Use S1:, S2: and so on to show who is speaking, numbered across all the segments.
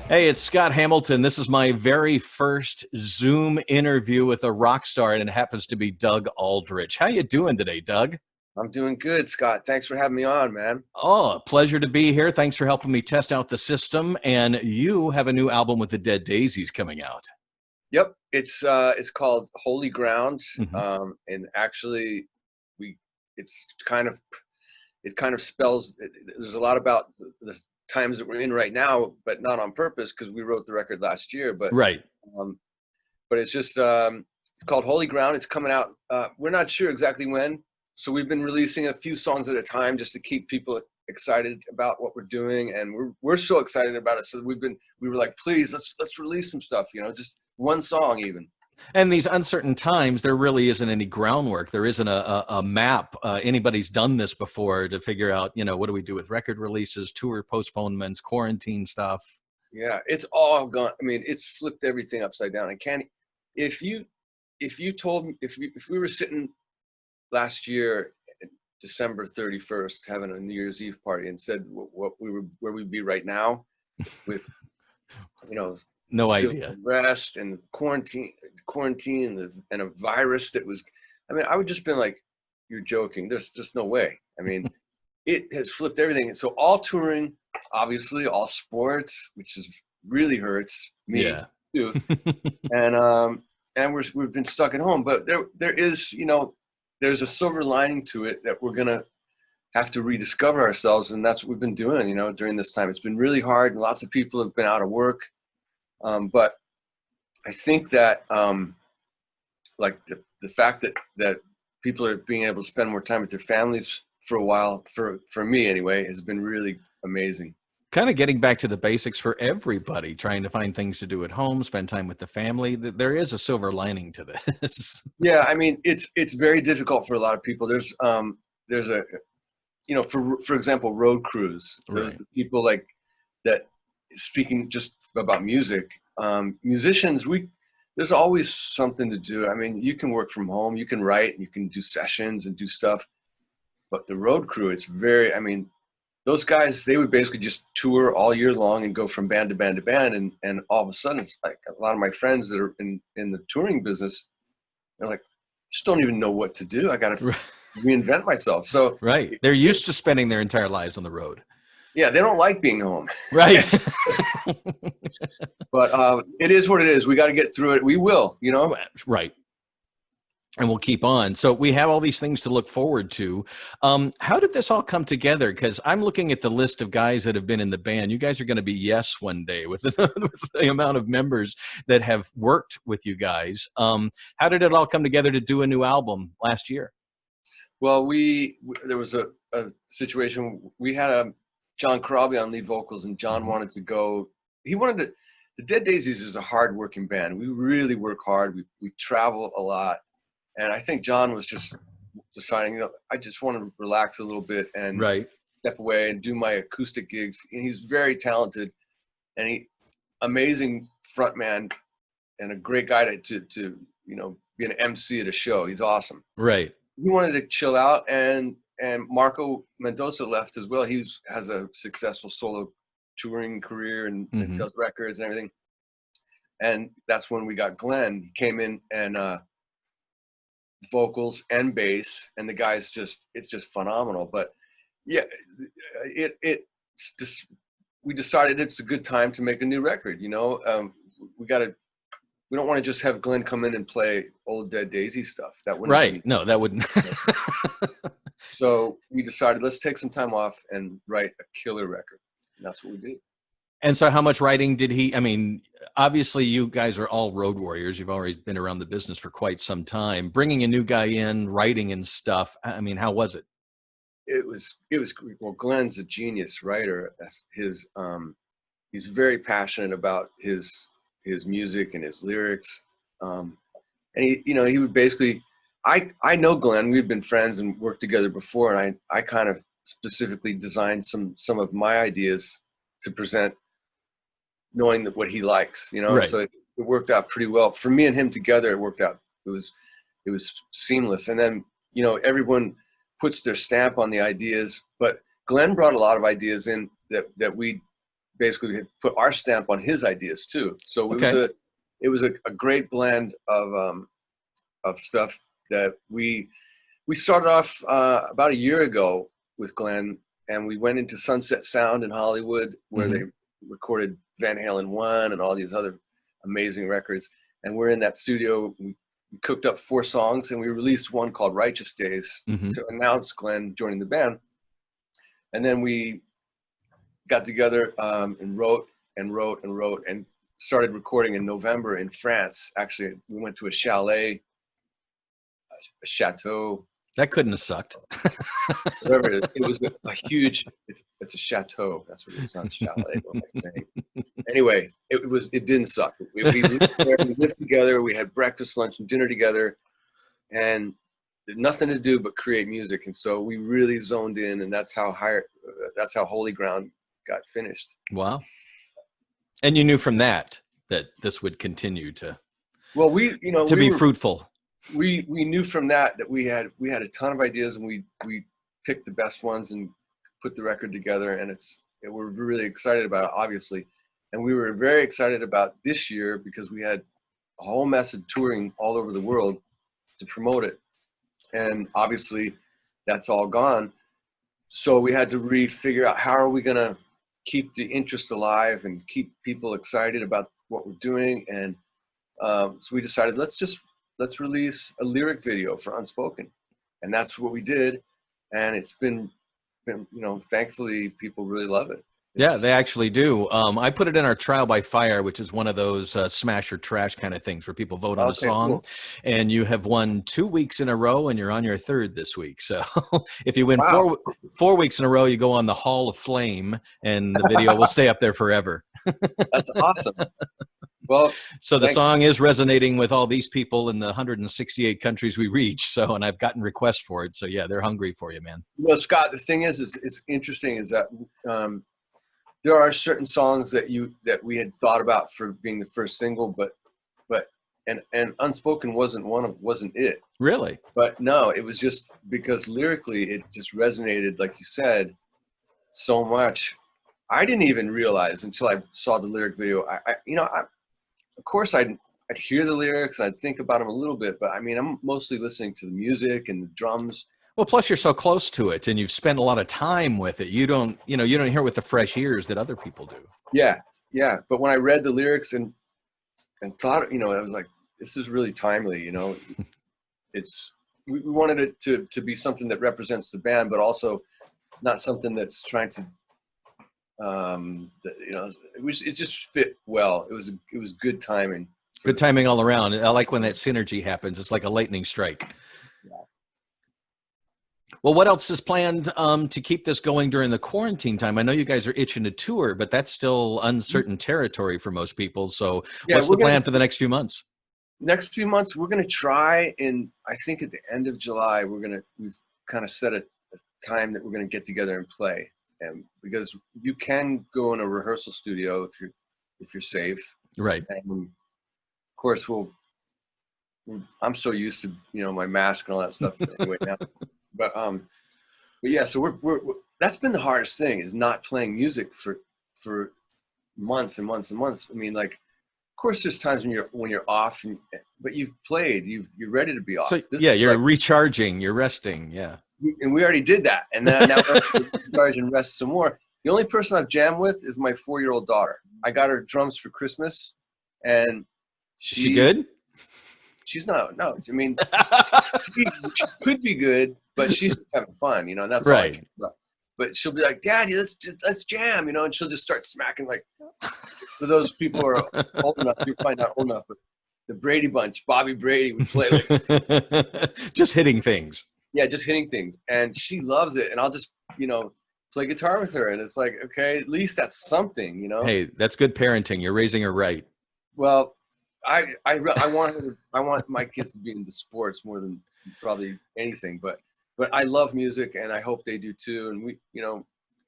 S1: Hey, it's Scott Hamilton. This is my very first Zoom interview with a rock star, and it happens to be Doug Aldrich. How you doing today, Doug?
S2: I'm doing good, Scott. Thanks for having me on, man.
S1: Oh, pleasure to be here. Thanks for helping me test out the system. And you have a new album with the Dead Daisies coming out.
S2: Yep, it's called Holy Ground,
S1: Mhm.
S2: and actually, we it's it kind of spells. There's a lot about the times that we're in right now, but not on purpose because we wrote the record last year.
S1: Right.
S2: Um, but it's called Holy Ground. It's coming out. We're not sure exactly when, so we've been releasing a few songs at a time just to keep people excited about what we're doing, and we're so excited about it. So we were like, please let's release some stuff. Just one song even.
S1: And these uncertain times, there really isn't any groundwork. There isn't a map. Anybody's done this before to figure out, what do we do with record releases, tour postponements, quarantine stuff.
S2: Yeah, it's all gone. I mean, it's flipped everything upside down. I can't. If you if you told me if we were sitting last year, December 31st, having a New Year's Eve party, and said what we were where we'd be right now with you know
S1: No
S2: civil
S1: idea.
S2: unrest and quarantine and a virus that was. I mean, I would just been like, "You're joking. There's just no way." I mean, it has flipped everything. And so all touring, obviously, all sports, which is really hurts me
S1: Yeah.
S2: too. And we've been stuck at home, but there is there's a silver lining to it that we're gonna have to rediscover ourselves, and that's what we've been doing during this time. It's been really hard, and lots of people have been out of work, but I think that like the fact that people are being able to spend more time with their families for a while, for me anyway, has been really amazing.
S1: Kind of getting back to the basics for everybody, trying to find things to do at home, spend time with the family. There is a silver lining to this.
S2: Yeah, I mean, it's very difficult for a lot of people. There's a for example, road crews. Those
S1: Right.
S2: people like that. Speaking just about music, musicians, we there's always something to do. I mean, you can work from home, you can write, you can do sessions and do stuff. But the road crew, it's very. I mean, those guys, they would basically just tour all year long and go from band to band to band, and all of a sudden, it's like a lot of my friends that are in the touring business, they're like, just don't even know what to do. I got to reinvent myself. So
S1: Right. They're used to spending their entire lives on the road.
S2: yeah, they don't like being home.
S1: Right.
S2: But it is what it is. We got to get through it. We will,
S1: Right. And we'll keep on. So we have all these things to look forward to. How did this all come together? Because I'm looking at the list of guys that have been in the band. You guys are going to be Yes one day with with the amount of members that have worked with you guys. How did it all come together to do a new album last year?
S2: Well, there was a situation. We had John Corabi on lead vocals, and John
S1: Mhm.
S2: wanted to go. He wanted to. The Dead Daisies is a hard-working band. We really work hard. We travel a lot, and I think John was just deciding, I just want to relax a little bit and
S1: Right.
S2: step away and do my acoustic gigs. And he's very talented, and amazing frontman, and a great guy to be an MC at a show. He's awesome.
S1: Right.
S2: He wanted to chill out, and Marco Mendoza left as well. Has a successful solo touring career and
S1: Hmm.
S2: does records and everything. And that's when we got Glenn. He came in and vocals and bass, and the guy's it's just phenomenal. But yeah, it's just we decided it's a good time to make a new record. We got to. We don't want to just have Glenn come in and play old Dead Daisy stuff. That wouldn't
S1: Right.
S2: be.
S1: No, that wouldn't.
S2: So we decided, let's take some time off and write a killer record. And that's what we did.
S1: And so how much writing did he, I mean, obviously you guys are all road warriors. You've already been around the business for quite some time. Bringing a new guy in, writing and stuff. I mean, how was it?
S2: It was well, Glenn's a genius writer. He's very passionate about his music and his lyrics. And he would basically, I know Glenn, we've been friends and worked together before. And I kind of specifically designed some of my ideas to present, knowing that what he likes, and
S1: Right.
S2: so it worked out pretty well for me and him together. It worked out. It was seamless. And then, everyone puts their stamp on the ideas, but Glenn brought a lot of ideas in that we basically put our stamp on his ideas too. So it was a great blend of stuff that we started off about a year ago with Glenn, and we went into Sunset Sound in Hollywood, where they recorded Van Halen 1 and all these other amazing records. And we're in that studio. We cooked up 4 songs, and we released one called Righteous Days to announce Glenn joining the band. And then we got together and wrote and started recording in November in France. Actually, we went to a chalet, a chateau.
S1: That couldn't have sucked.
S2: Whatever it is. It was a huge, it's a chateau. That's what it is, not a chalet. What am I saying? Anyway, it didn't suck. We lived there, we lived together, we had breakfast, lunch, and dinner together, and nothing to do but create music. And so we really zoned in, and that's how Holy Ground got finished.
S1: Wow. And you knew from that this would continue to be fruitful.
S2: We knew from that we had a ton of ideas, and we picked the best ones and put the record together, and we're really excited about it, obviously. And we were very excited about this year because we had a whole mess of touring all over the world to promote it. And obviously that's all gone. So we had to figure out how are we going to keep the interest alive and keep people excited about what we're doing. And so we decided, let's release a lyric video for Unspoken. And that's what we did. And it's been thankfully people really love it.
S1: Yeah, they actually do. I put it in our Trial by Fire, which is one of those smash or trash kind of things where people vote on a song. Cool. And you have won 2 weeks in a row, and you're on your 3rd this week. So if you win 4 weeks in a row, you go on the Hall of Flame, and the video will stay up there forever.
S2: That's awesome. Well,
S1: so the song is resonating with all these people in the 168 countries we reach. So, and I've gotten requests for it. So yeah, they're hungry for you, man.
S2: Well, Scott, the thing is it's interesting is that there are certain songs that we had thought about for being the first single, but Unspoken wasn't it.
S1: Really?
S2: But no, it was just because lyrically it just resonated, like you said, so much. I didn't even realize until I saw the lyric video. Of course I'd hear the lyrics and I'd think about them a little bit, but I mean, I'm mostly listening to the music and the drums.
S1: Well, plus you're so close to it and you've spent a lot of time with it. You don't hear it with the fresh ears that other people do.
S2: Yeah. Yeah. But when I read the lyrics and thought, I was like, this is really timely, we wanted it to be something that represents the band, but also not something that's trying to, it just fit well. It was good timing.
S1: Good timing all around. I like when that synergy happens. It's like a lightning strike.
S2: Yeah.
S1: Well, what else is planned to keep this going during the quarantine time? I know you guys are itching to tour, but that's still uncertain territory for most people. So what's the plan for the next few months?
S2: Next few months, we're going to try, and I think at the end of July, we've kind of set a time that we're going to get together and play. And because you can go in a rehearsal studio if you're safe.
S1: Right.
S2: And of course, I'm so used to, my mask and all that stuff anyway now. But yeah, so we're that's been the hardest thing is not playing music for months and months and months. I mean, like, of course, there's times when you're off, but you've played, you're ready to be off.
S1: So you're recharging, you're resting, yeah.
S2: And we already did that, and now we're going to recharge and rest some more. The only person I've jammed with is my 4-year-old daughter. I got her drums for Christmas, and
S1: she good?
S2: She's no. I mean, she could be good, but she's having fun, and that's
S1: right.
S2: But she'll be like, "Daddy, let's jam," and she'll just start smacking. Like, for those people who are old enough, you're probably not old enough, but the Brady Bunch, Bobby Brady would play like
S1: just hitting things.
S2: Yeah, just hitting things, and she loves it. And I'll just play guitar with her, and it's like, okay, at least that's something,
S1: Hey, that's good parenting. You're raising her right.
S2: Well, I want my kids to be into sports more than probably anything, but I love music, and I hope they do too. And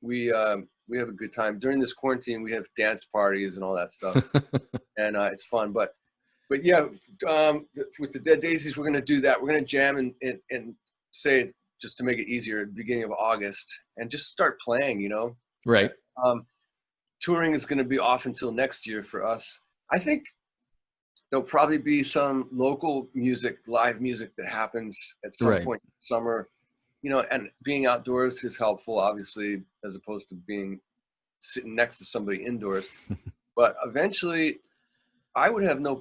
S2: we have a good time during this quarantine. We have dance parties and all that stuff, and it's fun. But yeah, with the Dead Daisies, we're gonna do that. We're gonna jam and say, just to make it easier, at the beginning of August, and just start playing.
S1: Right.
S2: touring is going to be off until next year for us. I think there'll probably be some local music, live music that happens at some
S1: Right.
S2: point in summer, you know, and being outdoors is helpful, obviously, as opposed to being sitting next to somebody indoors. But eventually I would have no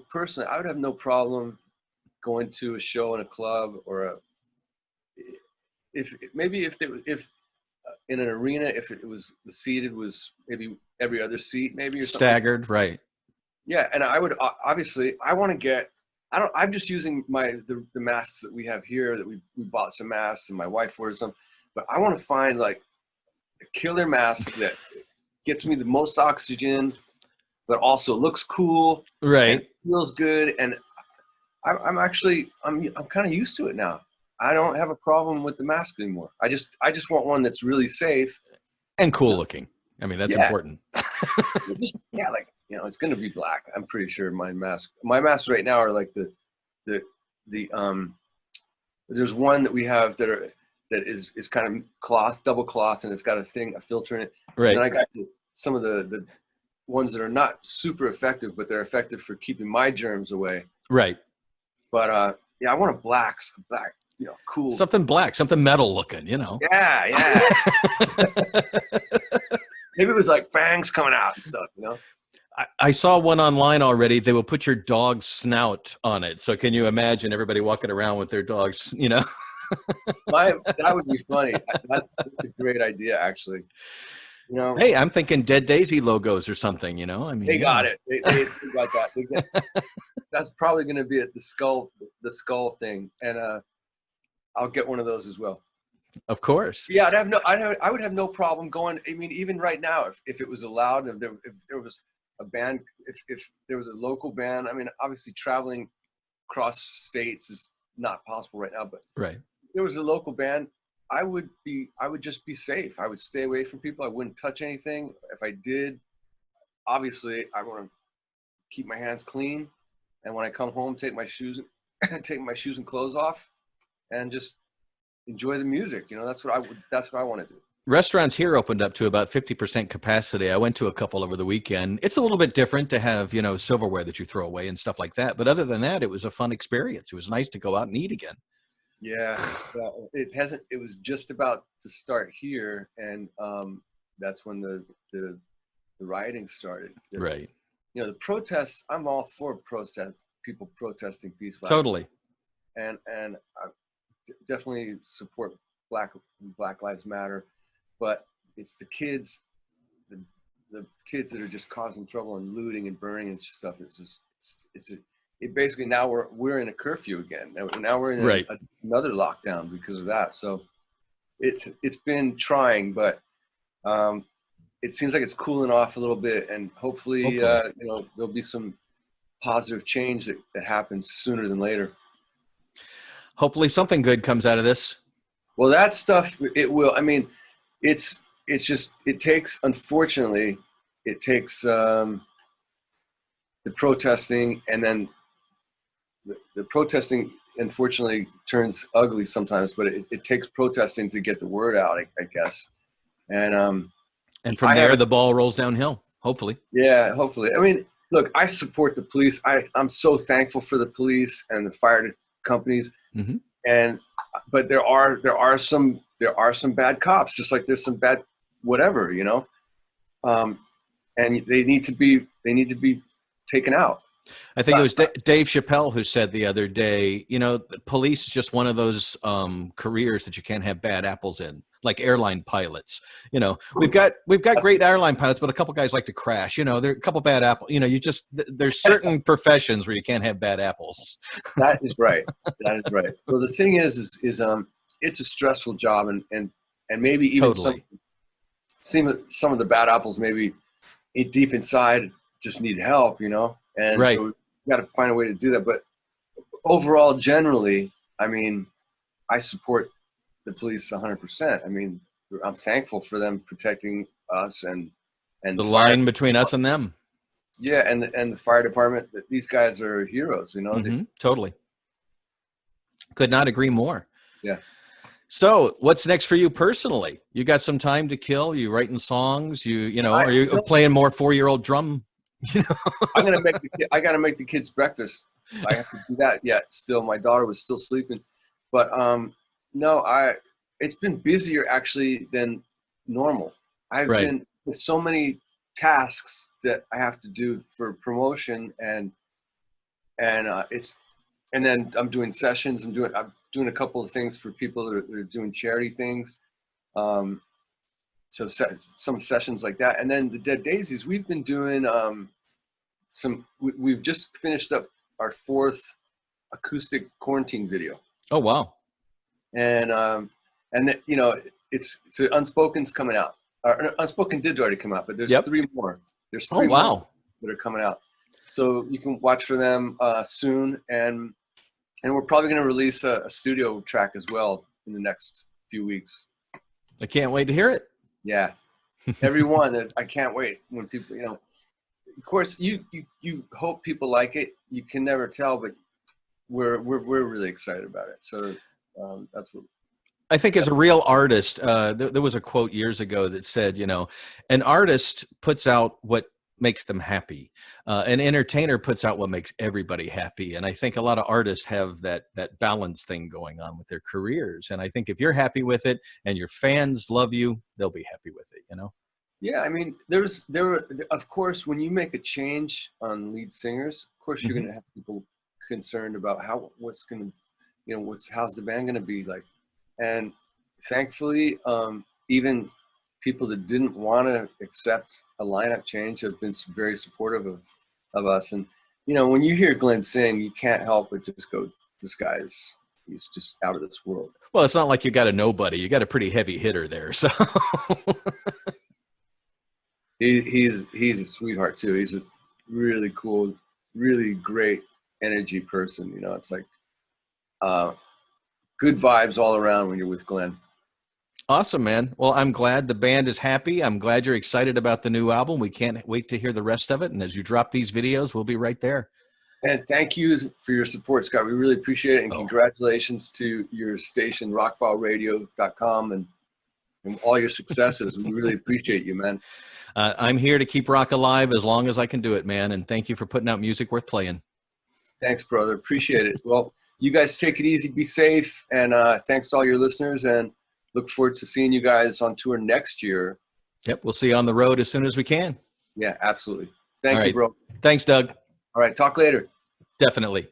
S2: problem going to a show in a club or if in an arena, if it was the seated was maybe every other seat, maybe, or something.
S1: Staggered, right.
S2: Yeah, and I would obviously I'm just using the masks that we have here that we bought some masks and my wife ordered some, but I want to find like a killer mask that gets me the most oxygen, but also looks cool,
S1: Right.
S2: and feels good, and I'm kind of used to it now. I don't have a problem with the mask anymore. I just want one that's really safe
S1: And cool looking. I mean, that's important.
S2: Yeah, like, you know, it's going to be black. I'm pretty sure my masks right now are like the there's one that we have that is kind of cloth, double cloth, and it's got a filter in it.
S1: Right.
S2: And then I got some of the ones that are not super effective, but they're effective for keeping my germs away.
S1: Right.
S2: But yeah, I want a black, you know, cool.
S1: Something black, something metal looking, you know.
S2: Yeah. Maybe it was like fangs coming out and stuff, you know.
S1: I saw one online already. They will put your dog's snout on it. So can you imagine everybody walking around with their dogs, you know?
S2: That would be funny. That's a great idea, actually. You know,
S1: Hey, I'm thinking Dead Daisy logos or something, you know? I mean,
S2: they got it. They got that. That's probably going to be at the skull thing, and I'll get one of those as well.
S1: Of course.
S2: Yeah, I would have no problem going. I mean, even right now, if it was allowed, if there was a band, if there was a local band. I mean, obviously traveling across states is not possible right now, but
S1: right.
S2: If there was a local band, I would just be safe. I would stay away from people. I wouldn't touch anything. If I did, obviously I want to keep my hands clean. And when I come home, take my shoes and clothes off and just enjoy the music. You know, that's what I want to do.
S1: Restaurants here opened up to about 50% capacity. I went to a couple over the weekend. It's a little bit different to have, you know, silverware that you throw away and stuff like that. But other than that, it was a fun experience. It was nice to go out and eat again.
S2: Yeah, it was just about to start here. And that's when the rioting started.
S1: Right.
S2: You know, the protests, I'm all for people protesting peacefully.
S1: Totally.
S2: And I definitely support Black Lives Matter. But it's the kids that are just causing trouble and looting and burning and stuff. It basically now we're in a curfew again. Now we're in another lockdown because of that. So it's been trying, but it seems like it's cooling off a little bit, and hopefully. You know, there'll be some positive change that happens sooner than later.
S1: Hopefully something good comes out of this.
S2: Well, that stuff, it will. I mean, unfortunately, it takes the protesting, and then the protesting, unfortunately, turns ugly sometimes, but it takes protesting to get the word out, I guess. And
S1: from there, the ball rolls downhill, hopefully.
S2: Yeah, hopefully. I mean, look, I support the police. I'm so thankful for the police and the fire companies. Mm-hmm. But there are some bad cops, just like there's some bad whatever, you know, and they need to be taken out.
S1: I think it was Dave Chappelle who said the other day, you know, the police is just one of those careers that you can't have bad apples in, like airline pilots. You know, we've got great airline pilots, but a couple guys like to crash. You know, there are a couple bad apples. You know, there's certain professions where you can't have bad apples.
S2: That is right. That is right. Well, the thing is it's a stressful job, and maybe even
S1: totally.
S2: some of the bad apples maybe deep inside just need help, you know. And so we got to find a way to do that. But overall, generally, I mean, I support the police 100%. I mean, I'm thankful for them protecting us and
S1: the line between us and them.
S2: Yeah, and the fire department. These guys are heroes, you know.
S1: Mm-hmm. Totally. Could not agree more.
S2: Yeah.
S1: So what's next for you personally? You got some time to kill? You writing songs? Are you playing more 4-year-old drum?
S2: I got to make the kids breakfast. I have to do that yet. Still, my daughter was still sleeping, but no, it's been busier actually than normal. I've
S1: Right.
S2: been with so many tasks that I have to do for promotion, and then I'm doing sessions. I'm doing a couple of things for people that are doing charity things. So some sessions like that, and then the Dead Daisies. We've been doing we've just finished up our 4th acoustic quarantine video.
S1: Oh wow.
S2: And it's Unspoken's coming out. Unspoken did already come out, but there's 3 more. There's 3 more that are coming out, so you can watch for them soon. And we're probably going to release a studio track as well in the next few weeks.
S1: I can't wait to hear it.
S2: Yeah, everyone. I can't wait when people. Of course, you hope people like it. You can never tell, but we're really excited about it. So that's what
S1: I think. As a real artist, there was a quote years ago that said, an artist puts out what makes them happy. An entertainer puts out what makes everybody happy. And I think a lot of artists have that balance thing going on with their careers. And I think if you're happy with it and your fans love you, they'll be happy with it,
S2: Yeah, I mean, of course, when you make a change on lead singers, of course, you're going to have people concerned about how's the band going to be like. And thankfully, even people that didn't want to accept a lineup change have been very supportive of us. And, when you hear Glenn sing, you can't help but just go, he's just out of this world.
S1: Well, it's not like you got a nobody. You got a pretty heavy hitter there. So
S2: he's a sweetheart too. He's a really cool, really great energy person. It's like good vibes all around when you're with Glenn.
S1: Awesome, man. Well, I'm glad the band is happy. I'm glad you're excited about the new album. We can't wait to hear the rest of it. And as you drop these videos, we'll be right there.
S2: And thank you for your support, Scott. We really appreciate it. And congratulations to your station, rockfileradio.com, and all your successes. We really appreciate you, man.
S1: I'm here to keep rock alive as long as I can do it, man. And thank you for putting out music worth playing.
S2: Thanks, brother. Appreciate it. Well, you guys take it easy, be safe. And thanks to all your listeners, and look forward to seeing you guys on tour next year.
S1: Yep. We'll see you on the road as soon as we can.
S2: Yeah, absolutely. Thank you, bro.
S1: Thanks, Doug.
S2: All right. Talk later.
S1: Definitely.